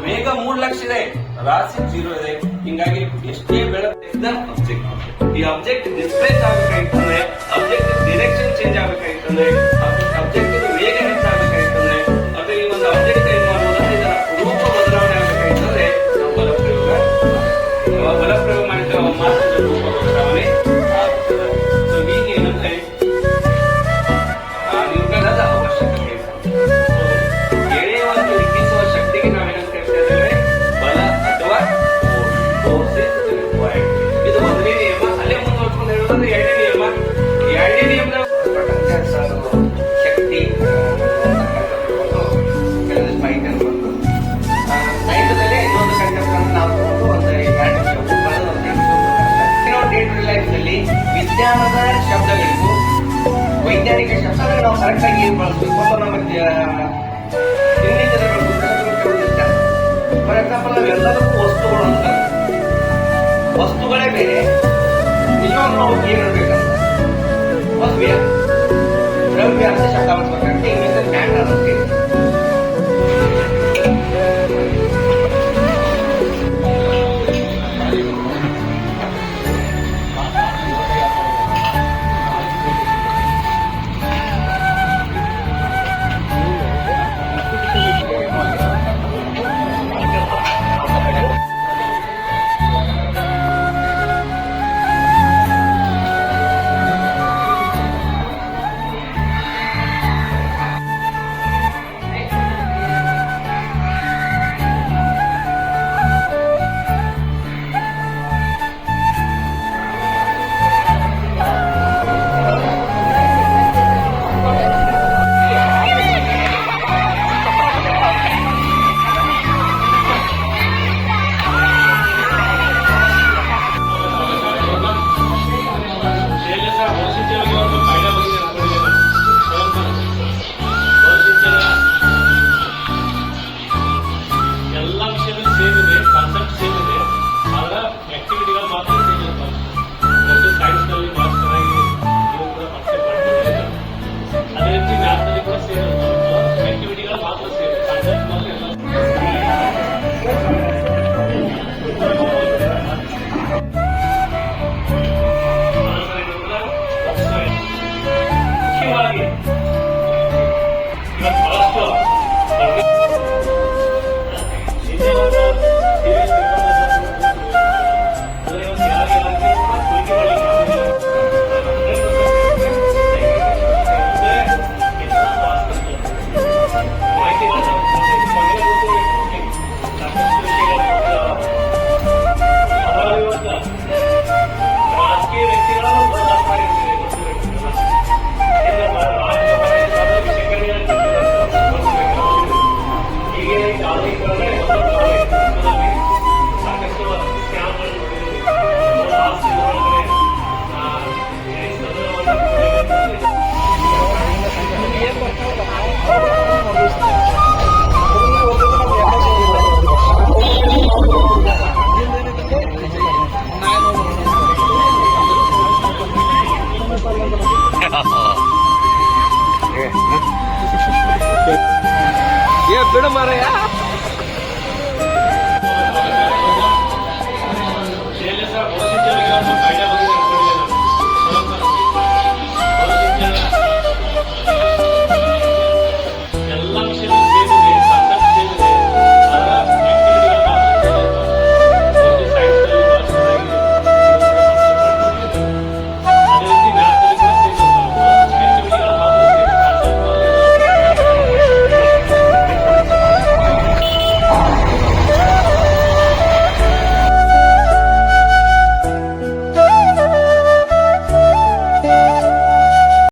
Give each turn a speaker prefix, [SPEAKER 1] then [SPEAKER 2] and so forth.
[SPEAKER 1] ವೇಗ 3 ಲಕ್ಷ ಇದೆ, ರಾಶಿ 0 ಇದೆ. ಹಿಂಗಾಗಿ ಎಷ್ಟೇ ಬೆಳಕಿದ್ದ ಆಬ್ಜೆಕ್ಟ್ ಈ ಆಬ್ಜೆಕ್ಟ್ ಡಿಸ್ಪ್ಲೇಸ್ ಆಗಬೇಕಾಗಿತ್ತಂದ್ರೆ ಆಬ್ಜೆಕ್ಟ್ ಡೈರೆಕ್ಷನ್ ಚೇಂಜ್ ಆಗಬೇಕಾಗಿತ್ತಂದ್ರೆ ಆಬ್ಜೆಕ್ಟ್ ವೇಗ ಹೆಚ್ಚಾಗಬೇಕಾಗಿತ್ತಂದ್ರೆ ಅಥವಾ ಈ ಒಂದು ಆಬ್ಜೆಕ್ಟ್ ಏನ್ ಮಾಡೋದಂದ್ರೆ ಇದರ ರೂಪ ಬದಲಾವಣೆ ಆಗಬೇಕಾಗಿತ್ತಂದ್ರೆ ನಾವು ಬಲಪ್ರಯೋಗ ಮಾಡಿದ್ರೆ ಮಾತ್ರ ರೂಪ ಬದಲಾವಣೆ ಆಗ್ತದೆ. ಸೊ ಹೀಗೆ ಏನಂದ್ರೆ ನಿಮ್ಗೆಲ್ಲದ ಅವಶ್ಯಕತೆ ಇದೆ. ಎಳೆಯ ಒಂದು ಹಿಗ್ಗಿಸುವ ಶಕ್ತಿಗೆ ನಾವೇನಂತ ಹೇಳ್ತಾ ಇದ್ದೇವೆ, ಬಲ ಅಥವಾ ಇದು ಒಂದನೇ ನಿಯಮ. ಅಲ್ಲೇ ಮುಂದುವರ್ಕೊಂಡು ಹೇಳೋದಂದ್ರೆ ಎರಡನೇ ನಿಯಮ. ಎರಡನೇ ನಿಯಮದ ಶಕ್ತಿ ಸೈನ್ಸದಲ್ಲಿ ಇನ್ನೊಂದು ಕಂಟೆಂಟ್ ನಾವು ಒಂದು ನಲ್ಲಿ ವಿಜ್ಞಾನದ ಶಬ್ದಗಳಿಗೂ ವೈಜ್ಞಾನಿಕ ಶಬ್ದಗಳು ನಾವು ಕರೆಕ್ಟ್ ಆಗಿ ಬಳಸಬೇಕು ಅಂತ ನಮಗೆ ಫಾರ್ ಎಕ್ಸಾಂಪಲ್ ನಾವೆಲ್ಲದಕ್ಕೂ ವಸ್ತುಗಳು ಅಂತ, ವಸ್ತುಗಳೇ ಬೇರೆ, ನಿಜವಾಗ್ಲೂ ನಾವು ಏನ್ ಹೇಳ್ಬೇಕಂತ ದ್ರವ್ಯ ಅಂತ ಶಬ್ದ ಬಳಸ್ಬೇಕಂತ ಇಂಗ್ಲಿಷ್ ಮ್ಯಾಟರ್ ಅಂತ.
[SPEAKER 2] ನೋಡ ಮಾರಾಯ